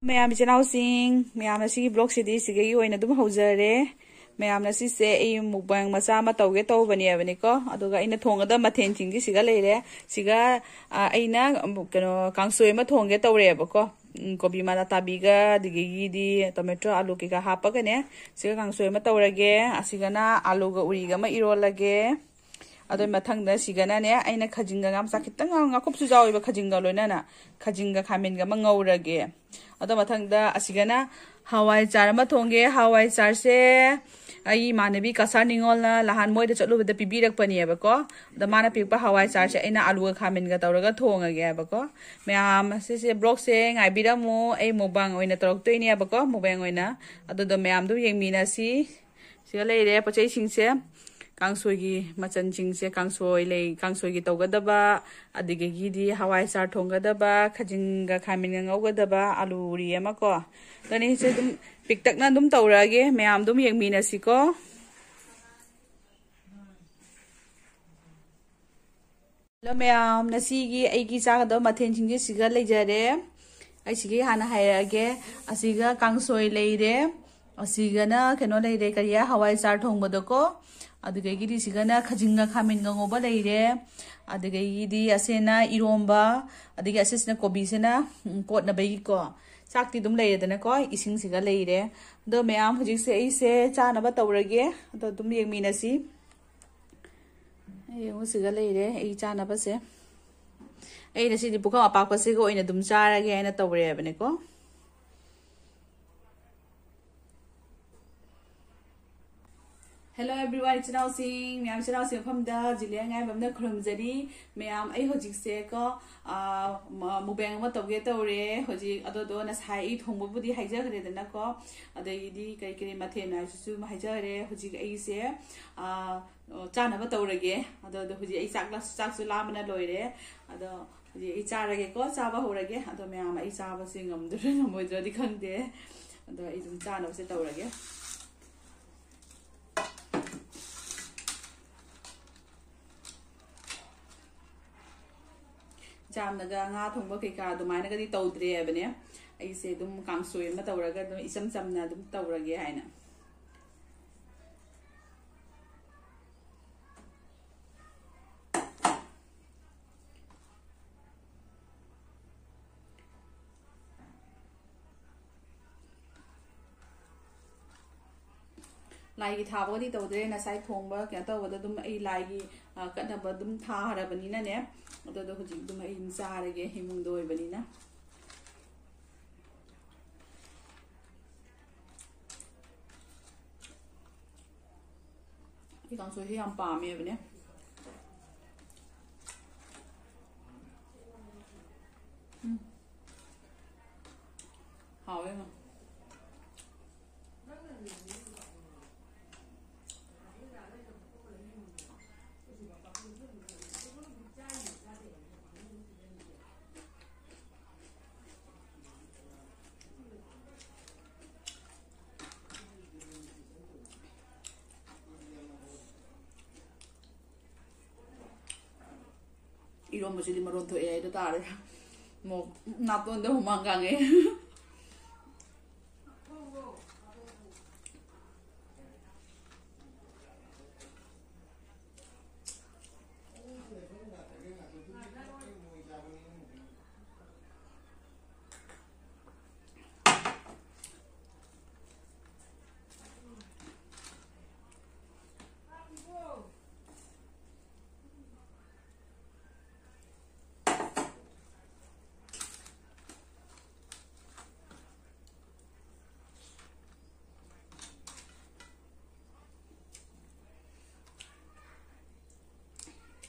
Ma'am इचनाउसिंग ma'am सिगी blog सिदी सिगी ओइना दुम हौजरे ma'am सिसे ए मुबांग मचा मा तौगे तौबनी अबनिको अदुगा इना थोंगदा मथेन चिंगी सिगा लेरे सिगा आइना कनो कांगसोय मा थोंगे तौरेबको कोबी माना ताबिगा दिगिदी टोमेटो आलू किगा हापगने सिगा कांगसोय मा तौरगे असिगना आलूगा उरिगा मा इरोलगे अदोय मथंगदा सिगनाने आइना खजिंगा गाम साखितंग ngakhopsu jawiba khajinga loinana khajinga khaminga ma ngaurage अदो मथंगदा असिगना हवाई चार मा थोंगे हवाई चार से आई मानबी कसार निंगोलना लहान मोइदा चलुबदा पिबिरकपनियबको द माना पिकपा हवाई चार से आइना आलू खामिनगा तौरगा थोंगगेबको मैम से ब्लॉग से ngaibiramu ai mobang oina toroktoiniyabको mobang oina अदो द मैम दु yengminasi सिगा लेरे पचै सिंगसे कांगसोगी मचन चिंगसे कांगसोय ले कांगसोगी तौगदबा अदिगेगी हवाई चार थोंगदबा खजिंगा खामिनगा ngौगदबा आलू उरी अमको तनी से दुम पिकटकना दुम तौरागे मैम दुम यंगमिनसिको हेलो मैम नसीगी एगी चागदो मथेन चिंगे सिगा लेजरे असिगी हाना हायरागे असिगा कांगसोय लेरे असिगना केनो लेरे करिया हवाई चार थोंगबदको अदुगेगी सिगना खजिंगा खामिनगा ngौबा लेरे अदुगेगी असेना इरोंबा अदुगे असेसना कोबीसेना कोटना बेगिको चाकती दुम लेरेदनको इसिंग सिगा लेरे दो मैम हुजिसे एसे चानाबा तौरगे अदो दुम यंगमिनसी एउ सिगा लेरे ए चानाबा से एना सिदि पुखा अपाकपसेगो ओइना दुम चारागे आइना तौरेबनेको Hello everyone, it's now seeing me. I'm now seeing from the Jillian. I'm the Krumzari. Me am a Hojik Seko, Mubang Motogeto Re, Hojik, Adodo, as high eat home body hijack, the Nako, the Idi, Kaikri Matena, Sum Hijare, Hojik Ace, Chana Batorege, although the Hoji Isaac Sax Lamina Loire, although the Itzarage, Saba Horage, although me am Isaba sing the Mojodi Kande, the Isum Chan of Setorage. जामनगा nga thongba keka dumaina gadi tawdre abane aise dum kangsoy ma tawraga dum isam samna dum tawrage haina लाइगी थाबोदी तवदरे ना साइ थोंबा क्या तवदा दुम ए लाइगी कनबा दुम था हरबनिना ने अदो हुजि दुम ए चारगे हिमुंग दोय बनिना ई कांसो हे हम पामे बने हावे ना 이런 모습이 뭐로 더 애도 다르 뭐 나쁜데 도망가게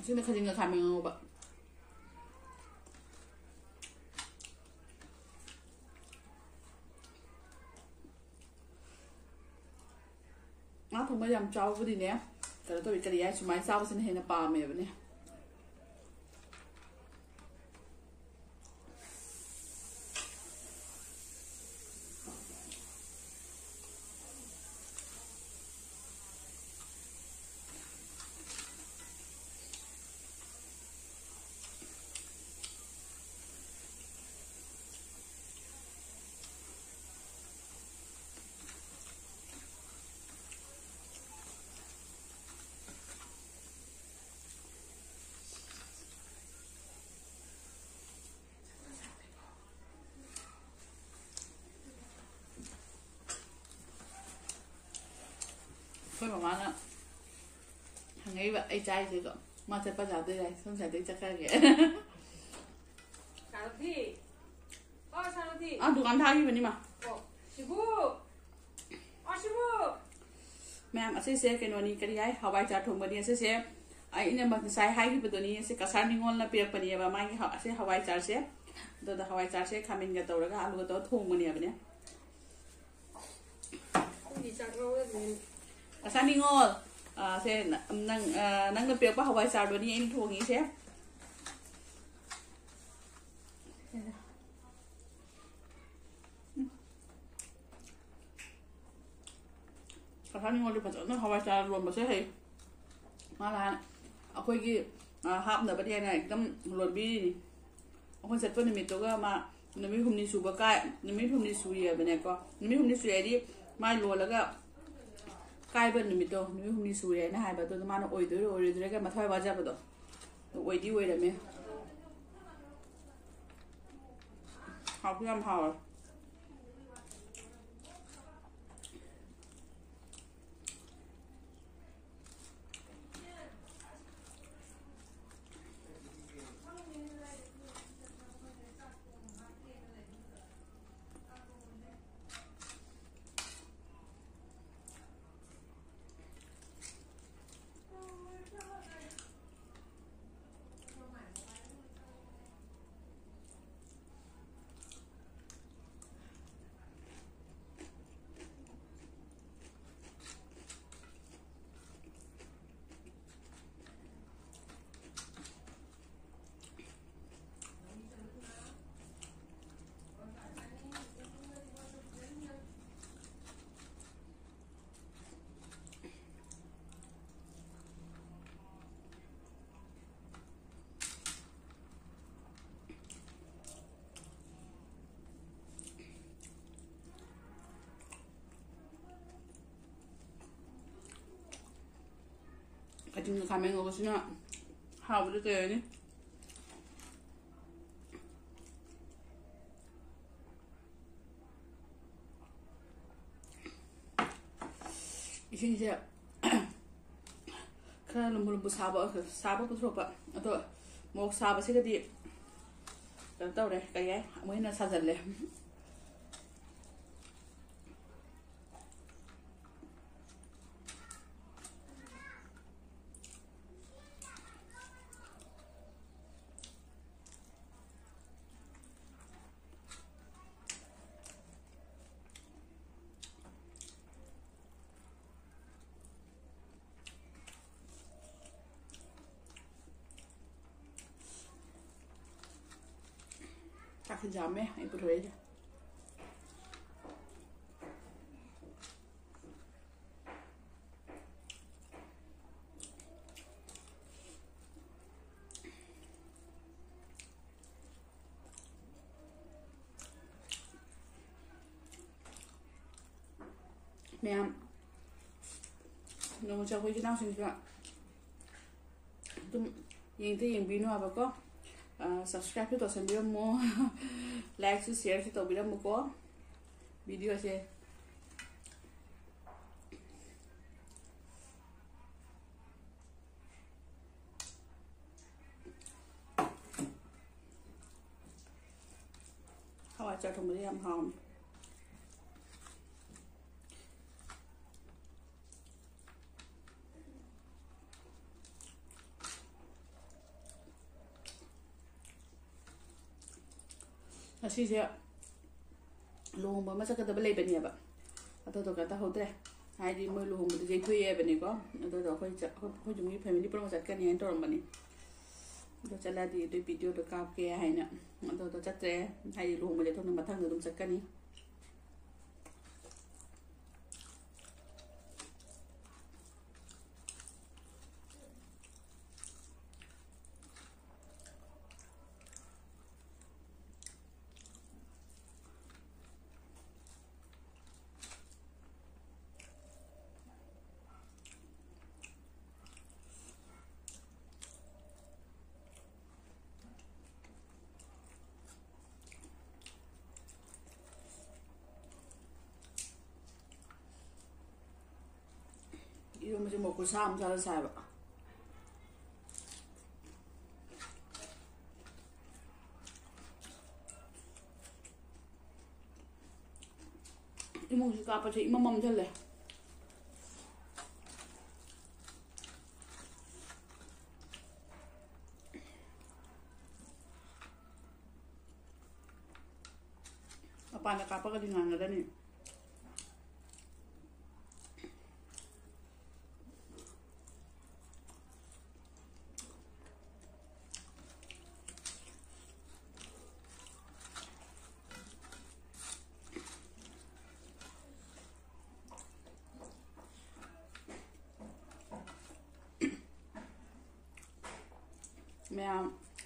생각하신 거 가면 봐. 아 정말 ям 짜오부디네. 그래도 이까지 야 주말 싸우신 해나 밤에 보네. ꯑꯩꯈꯣꯏ ꯃꯃꯥꯅ ꯍꯪꯉꯛꯏꯕ ꯑꯩ ꯆꯥꯏꯁꯦꯀꯣ ꯃꯥ ꯆꯠꯄ ꯆꯥꯗꯣꯏꯔꯦ ꯁꯣꯝ ꯁꯥꯏꯗꯒꯤ ꯆꯠꯈ꯭ꯔꯒꯦ ꯁꯥꯔꯊꯤ ꯑꯣ ꯁꯥꯔꯊꯤ ꯗꯨꯀꯥꯟ ꯊꯥꯈꯤꯕꯅꯤ ꯃꯥ ꯑꯣ ꯁꯤꯕꯨ ꯁꯤꯕꯨ ꯃꯌꯥꯝ ꯑꯁꯤꯁꯦ ꯀꯩꯅꯣꯅꯤ ꯀꯔꯤ ꯍꯥꯏ ꯍꯋꯥꯏꯖꯥꯔ ꯊꯣꯡꯕꯅꯤ ꯑꯁꯤꯁꯦ ꯑꯩꯅ ꯉꯁꯥꯏ ꯍꯥꯏꯈꯤꯕꯗꯨꯅꯤ ꯑꯁꯤ ꯀꯁꯥꯔ ꯅꯤꯉꯣꯜꯅ ꯄꯤꯔꯛꯄꯅꯦꯕ ꯃꯥꯒꯤ ꯑꯁꯤ ꯍꯋꯥꯏꯖꯥꯔꯁꯦ ꯑꯗꯨꯗ ꯍꯋꯥꯏꯖꯥꯔꯁꯦ ꯈꯥꯃꯦꯟꯒ ꯇꯧꯔꯒ ꯑꯂꯨꯒ ꯇꯧꯔꯒ ꯊꯣꯡꯕꯅꯦꯕꯅꯦ ꯀꯁꯥꯔ ꯅꯤꯉꯣꯜ ꯁꯦ ꯅꯪꯅ ꯄꯤꯔꯛꯄ ꯍꯋꯥꯏꯖꯥꯔꯗꯨꯅꯤ ꯑꯩꯅ ꯊꯣꯡꯉꯤꯁꯦ ꯀꯁꯥꯔ ꯅꯤꯉꯣꯜꯗꯤ ꯐꯖꯅ ꯍꯋꯥꯏꯖꯥꯔ ꯂꯣꯟꯕꯁꯦ ꯍꯩ ꯃꯥꯅ ꯑꯩꯈꯣꯏꯒꯤ ꯍꯥꯞꯅꯕꯗꯤ ꯍꯥꯏꯅ ꯑꯦꯛꯗꯝ ꯂꯣꯟꯕꯤꯔꯤꯅꯤ ꯑꯩꯈꯣꯏ ꯆꯠꯄ ꯅꯨꯃꯤꯠꯇꯨꯒ ꯃꯥ ꯅꯨꯃꯤꯠ ꯍꯨꯝꯅꯤ ꯁꯨꯕ ꯅꯨꯃꯤꯠ ꯍꯨꯝꯅꯤ ꯁꯨꯏꯌꯦꯕꯅꯦꯀꯣ ꯅꯨꯃꯤꯠ ꯍꯨꯝꯅꯤ ꯁꯨꯏ ꯍꯥꯏꯗꯤ ꯃꯥꯏ ꯂꯣꯜꯂꯒ ꯀꯥꯏꯕ ꯅꯨꯃꯤꯠꯇꯣ ꯅꯨꯃꯤꯠ ꯍꯨꯝꯅꯤ ꯁꯨꯔꯦꯅ ꯍꯥꯏꯕ ꯑꯗꯨꯗ ꯃꯥꯅ ꯑꯣꯏꯗꯣꯏꯔꯣ ꯑꯣꯏꯔꯣꯏꯗꯣꯏꯔꯒ ꯃꯊꯋꯥꯏ ꯋꯥꯖꯕꯗꯣ ꯑꯣꯏꯗꯤ ꯑꯣꯏꯔꯝꯃꯦ ꯍꯥꯎꯁꯨ ꯌꯥꯝ ꯍꯥꯎꯋꯦ ꯀꯥꯆꯤꯟꯒ ꯈꯥꯃꯦꯟ ꯉꯧꯕꯁꯤꯅ ꯍꯥꯎꯕꯗꯤ ꯀꯩꯅꯤ 이제 그런 놈을 사바 부스럽바 또 뭐 사바 세가디 떠오래 그게 뭐이나 사절래 딱 그 다음에 이거 넣어야지. ꯃꯌꯥꯝ ꯅꯣꯡꯃ ꯆꯥꯛꯈꯣꯏ ꯏꯅꯥꯎꯁꯤꯡꯁꯨ ꯑꯗꯨꯝ ꯌꯦꯡꯕꯤꯅꯨ ꯍꯥꯏꯕꯀꯣ subscribe ꯇꯧꯁꯟꯕꯤꯔꯝꯃꯣ ꯂꯥꯏꯛꯁꯨ ꯁꯦꯌꯔꯁꯨ ꯇꯧꯕꯤꯔꯝꯃꯨꯀꯣ ꯚꯤꯗꯤꯑꯣꯁꯦ ꯍꯋꯥꯏꯖꯥꯔ ꯊꯣꯡꯕꯗꯤ ꯌꯥꯝ ꯍꯥꯎꯅꯤ ꯑꯁꯤꯁꯦ ꯂꯨꯍꯣꯡꯕ ꯑꯃ ꯆꯠꯀꯗꯕ ꯂꯩꯕꯅꯦꯕ ꯑꯗꯨꯗꯣ ꯇꯧꯍꯧꯗ꯭ꯔꯦ ꯍꯥꯏꯗꯤ ꯃꯣꯏ ꯂꯨꯍꯣꯡꯕꯗ ꯌꯩꯊꯣꯛꯑꯦꯕꯅꯦꯀꯣ ꯑꯗꯨꯗꯣ ꯑꯩꯈꯣꯏ ꯌꯨꯝꯒꯤ ꯐꯦꯃꯤꯂꯤ ꯄꯨꯔꯃ ꯆꯠꯀꯅꯤ ꯍꯥꯏꯅ ꯇꯧꯔꯝꯕꯅꯤ ꯑꯗꯣ ꯆꯠꯂꯗꯤ ꯑꯗꯨꯏ ꯚꯤꯗꯤꯑꯣꯗꯣ ꯀꯥꯞꯀꯦ ꯍꯥꯏꯅ ꯑꯗꯨꯗꯣ ꯆꯠꯇ꯭ꯔꯦ ꯍꯥꯏꯗꯤ ꯂꯨꯍꯣꯡꯕ ꯌꯩꯊꯣꯛꯅ ꯃꯊꯪꯗ ꯑꯗꯨꯝ ꯆꯠꯀꯅꯤ 이러면서 먹고 사람 잘 살아. 이모지 까빠져 이모맘 잘래. 아빠는 까빠가 딩하거든.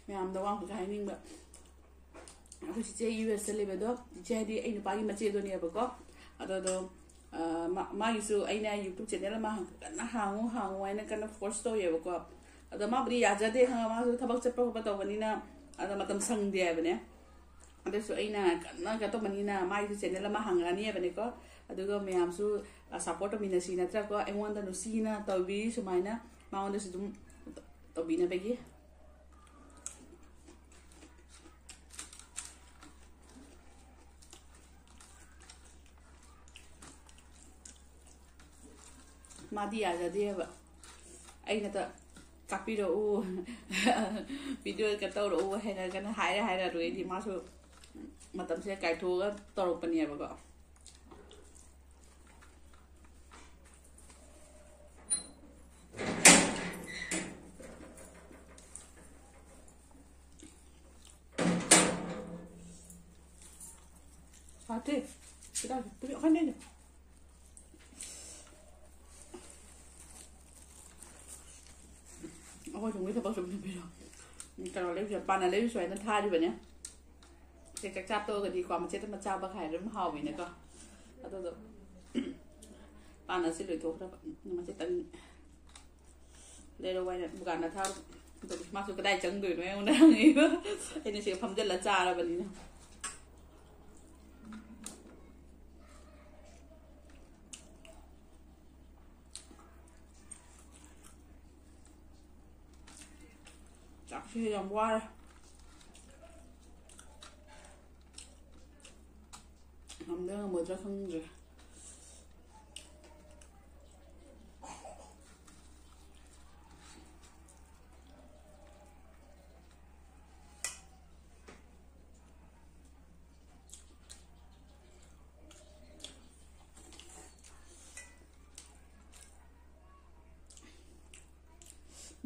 ꯃꯌꯥꯝꯗ ꯋꯥꯡꯈꯛ ꯍꯥꯏꯅꯤꯡꯕ ꯑꯩꯈꯣꯏ ꯆꯤꯆꯦ US ꯂꯩꯕꯗꯣ ꯆꯤꯆꯦ ꯍꯥꯏꯗꯤ ꯑꯩ ꯅꯨꯄꯥꯒꯤ ꯃꯆꯦꯗꯨꯅꯦꯕꯀꯣ ꯑꯗꯣ ꯃꯥꯒꯤꯁꯨ ꯑꯩꯅ ꯌꯨꯇꯨꯕ ꯆꯦꯅꯦꯜ ꯑꯃ ꯀꯟꯅ ꯍꯥꯡꯉꯨ ꯍꯥꯏꯅ ꯀꯟꯅ ꯐꯣꯔꯁ ꯇꯧꯋꯦꯕꯀꯣ ꯑꯗꯣ ꯃꯥꯕꯨꯗꯤ ꯌꯥꯖꯗꯦ ꯈꯪꯉ ꯃꯥꯁꯨ ꯊꯕꯛ ꯆꯠꯄ ꯈꯣꯠꯄ ꯇꯧꯕꯅꯤꯅ ꯑꯗꯣ ꯃꯇꯝ ꯁꯪꯗꯦ ꯍꯥꯏꯕꯅꯦ ꯑꯗꯨꯁꯨ ꯑꯩꯅ ꯀꯟꯅ ꯇꯧꯕꯅꯤꯅ ꯃꯥꯒꯤꯁꯨ ꯆꯦꯅꯦꯜ ꯑꯃ ꯍꯥꯡꯉꯛꯑꯅꯤ ꯍꯥꯏꯕꯅꯦꯀꯣ ꯑꯗꯨꯒ ꯃꯌꯥꯝꯁꯨ ꯁꯞꯄꯣꯔꯠ ꯇꯧꯃꯤꯟꯅꯁꯤ ꯅꯠꯇ꯭ꯔꯀꯣ ꯑꯩꯉꯣꯟꯗ ꯅꯨꯡꯁꯤꯅ ꯇꯧꯕꯤꯔꯤ ꯁꯨꯃꯥꯏꯅ ꯃꯉꯣꯟꯗꯁꯨ ꯑꯗꯨꯝ ꯇꯧꯕꯤꯅꯕꯒꯤ 마디 야자디에바 아이나다 까피로 비디오 까떠로 해나가나 하이라 로이디 마수 마tamse 까이토가 떠로빠니에바가 아트 그다음 또 한내냐 ôi chúng ta bao giờ mình biết rồi cái đó lấy cho bạn là lấy xoài nó tha đi vậy nhé thì các cha tôi cái đi qua mà chết mà cha bác hải rất hào vì này cơ tôi bạn là xin lỗi thuốc đó nhưng mà chết tận đây đâu quay này bukan là thao tôi mặc cái đai trắng đuổi mấy ông đang nghĩ thế nên chỉ phẩm chất là cha là vậy này dòng qua làm nữa một ra không rồi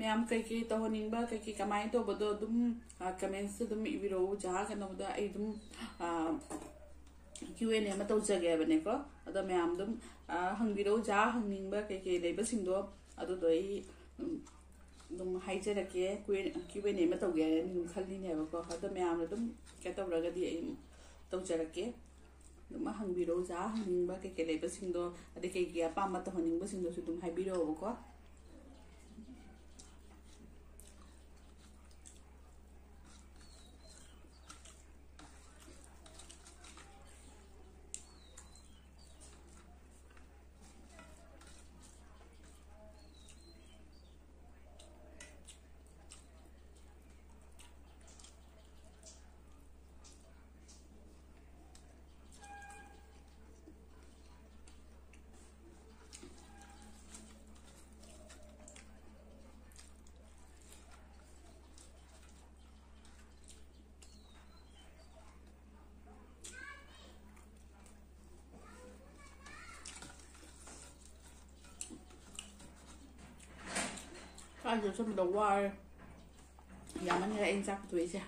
ma'am कई तो निंग कई कमाई तो बदो दुम comments दुम इबिरो जहा कनबदा आई दुम Q&A मा तौजगे बने को अदा मैम दुम हंगिरो जा हंगिंग कई लेब सिंदो अदो दई दुम हाइजरके Q&A मा तौगे नि खल्लिने बको अदा मैम दुम के तौरगदी आई तौजरके दुम हंगिरो जा हंगिंग कई लेब सिंदो अदे कई अपाम तो हंगिंग सिंदो सु दुम हाइबिरो बको 아주 좀 더 와. 야만이라 인작도 이제.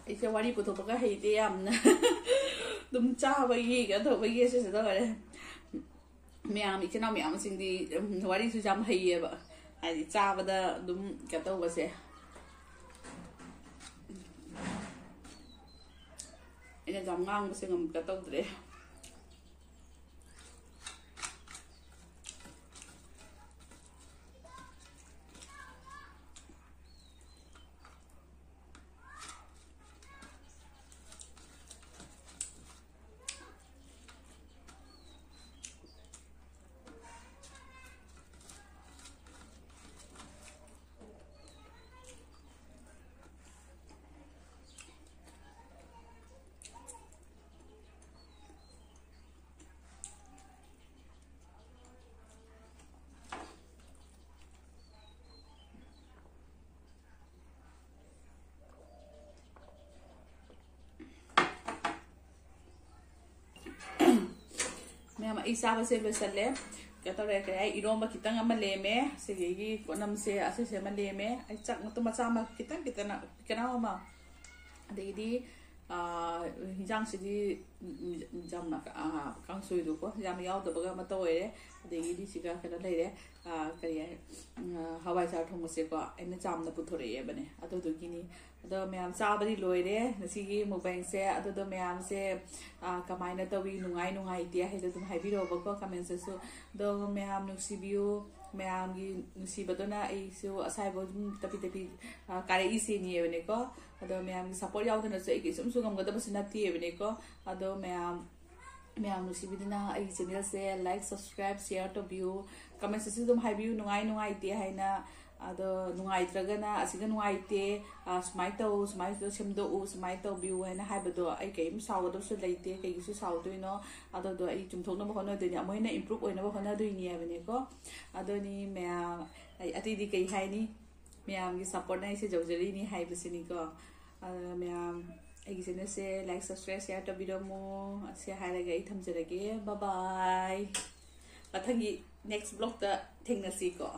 이제 와리부터 뭐가 해야 암나. 너무 짜바기 가더바기 해서 그래. 미안 이제 나 미안 신디 와리수 좀 해야 봐. 아니 짜바다 너무 가더바세. ini jamgang mesti ngam katau dre ꯑꯩ ꯆꯥꯕꯁꯦ ꯂꯣꯏꯁꯜꯂꯦ ꯀꯩꯅꯣ ꯇꯧꯔꯦ ꯀꯔꯤ ꯑꯩ ꯏꯔꯣꯝꯕ ꯈꯤꯇꯪ ꯑꯃ ꯂꯦꯝꯃꯦ ꯁꯤꯒꯤ ꯄꯣꯠꯅꯝꯁꯦ ꯑꯁꯤꯁꯦ ꯑꯃ ꯂꯦꯝꯃꯦ ꯑꯩ ꯆꯥꯛ ꯃꯆꯥ ꯑꯃ ꯈꯤꯇꯪ ꯀꯅꯥ ꯑꯃ ꯑꯗꯒꯤꯗꯤ ꯍꯤꯟꯖꯥꯡꯁꯤꯗꯤ ꯀꯥꯡꯁꯣꯏꯗꯣꯀꯣ ꯌꯥꯝ ꯌꯥꯎꯗꯕꯒ ꯑꯃ ꯇꯧꯔꯦ ꯑꯗꯒꯤꯗꯤ ꯁꯤꯒ ꯀꯩꯅꯣ ꯂꯩꯔꯦ ꯀꯔꯤ ꯍꯋꯥꯏꯖꯥꯔ ꯊꯣꯡꯕꯁꯦꯀꯣ ꯑꯩꯅ ꯆꯥꯝꯅ ꯄꯨꯊꯣꯔꯛꯑꯦꯕꯅꯦ ꯑꯗꯨꯗꯨꯒꯤꯅꯤ ꯑꯗꯣ ꯃꯌꯥꯝ ꯆꯥꯕꯗꯤ ꯂꯣꯏꯔꯦ ꯉꯁꯤꯒꯤ ꯃꯨꯛꯕꯦꯡꯁꯦ ꯑꯗꯨꯗꯣ ꯃꯌꯥꯝꯁꯦ ꯀꯃꯥꯏꯅ ꯇꯧꯋꯤ ꯅꯨꯡꯉꯥꯏꯇꯦ ꯍꯥꯏꯗꯣ ꯑꯗꯨꯝ ꯍꯥꯏꯕꯤꯔꯛꯑꯣꯕꯀꯣ ꯀꯃꯦꯟꯇꯁꯨ ꯑꯗꯣ ꯃꯌꯥꯝ ꯅꯨꯡꯁꯤꯕꯤꯌꯨ ꯃꯌꯥꯝꯒꯤ ꯅꯨꯡꯁꯤꯕꯗꯨꯅ ꯑꯩꯁꯨ ꯑꯁꯥꯏꯕ ꯑꯗꯨꯝ ꯇꯄꯤ ꯀꯥꯔꯛꯏꯁꯤꯅꯦꯕꯅꯦꯀꯣ ꯑꯗꯣ ꯃꯌꯥꯝꯒꯤ ꯁꯞꯄꯣꯔꯠ ꯌꯥꯎꯗꯅꯁꯨ ꯑꯩ ꯀꯩꯁꯨꯝꯁꯨ ꯉꯝꯒꯗꯕꯁꯨ ꯅꯠꯇꯦꯕꯅꯦꯀꯣ ꯑꯗꯣ ꯃꯌꯥꯝ ꯅꯨꯡꯁꯤꯕꯤꯗꯨꯅ ꯑꯩꯒꯤ ꯆꯦꯅꯦꯜꯁꯦ ꯂꯥꯏꯛ ꯁꯕꯁꯀ꯭ꯔꯥꯏꯕ ꯁꯤꯌꯔ ꯇꯧꯕꯤꯌꯨ ꯀꯃꯦꯟꯇꯁꯨ ꯑꯗꯨꯝ ꯍꯥꯏꯕꯤꯌꯨ ꯅꯨꯡꯉꯥꯏꯇꯦ ꯍꯥꯏꯅ ꯑꯗꯣ ꯅꯨꯡꯉꯥꯏꯇ꯭ꯔꯒꯅ ꯑꯁꯤꯒ ꯅꯨꯡꯉꯥꯏꯇꯦ ꯁꯨꯃꯥꯏꯅ ꯇꯧ ꯁꯨꯃꯥꯏꯅ ꯁꯦꯝꯗꯣꯛꯎ ꯁꯨꯃꯥꯏꯅ ꯇꯧꯕꯤꯌꯨ ꯍꯥꯏꯅ ꯍꯥꯏꯕꯗꯣ ꯑꯩ ꯀꯔꯤꯝ ꯁꯥꯎꯒꯗꯕꯁꯨ ꯂꯩꯇꯦ ꯀꯩꯒꯤꯁꯨ ꯁꯥꯎꯗꯣꯏꯅꯣ ꯑꯗꯨꯗꯣ ꯑꯩ ꯆꯨꯝꯊꯣꯛꯅꯕ ꯍꯣꯠꯅꯗꯣꯏꯅꯦ ꯑꯃꯨꯛ ꯍꯦꯟꯅ ꯏꯝꯄ꯭ꯔꯨꯞ ꯑꯣꯏꯅꯕ ꯍꯣꯠꯅꯗꯣꯏꯅꯦ ꯍꯥꯏꯕꯅꯦꯀꯣ ꯑꯗꯨꯅꯤ ꯃꯌꯥꯝ ꯑꯇꯩꯗꯤ ꯀꯩ ꯍꯥꯏꯅꯤ ꯃꯌꯥꯝꯒꯤ ꯁꯞꯄꯣꯔꯠꯅ ꯑꯩꯁꯦ ꯌꯧꯖꯔꯤꯅꯤ ꯍꯥꯏꯕꯁꯤꯅꯤꯀꯣ ꯃꯌꯥꯝ ꯑꯩꯒꯤ ꯆꯦꯅꯦꯜꯁꯦ ꯂꯥꯏꯛ ꯁꯕꯁꯀ꯭ꯔꯥꯏꯕ ꯁꯤꯌꯔ ꯇꯧꯕꯤꯔꯝꯃꯣ ꯑꯁꯤ ꯍꯥꯏꯔꯒ ꯑꯩ ꯊꯝꯖꯔꯒꯦ ꯕꯥꯏ ꯃꯊꯪꯒꯤ ꯅꯦꯛꯁ ꯕ꯭ꯂꯣꯛꯇ ꯊꯦꯡꯅꯁꯤꯀꯣ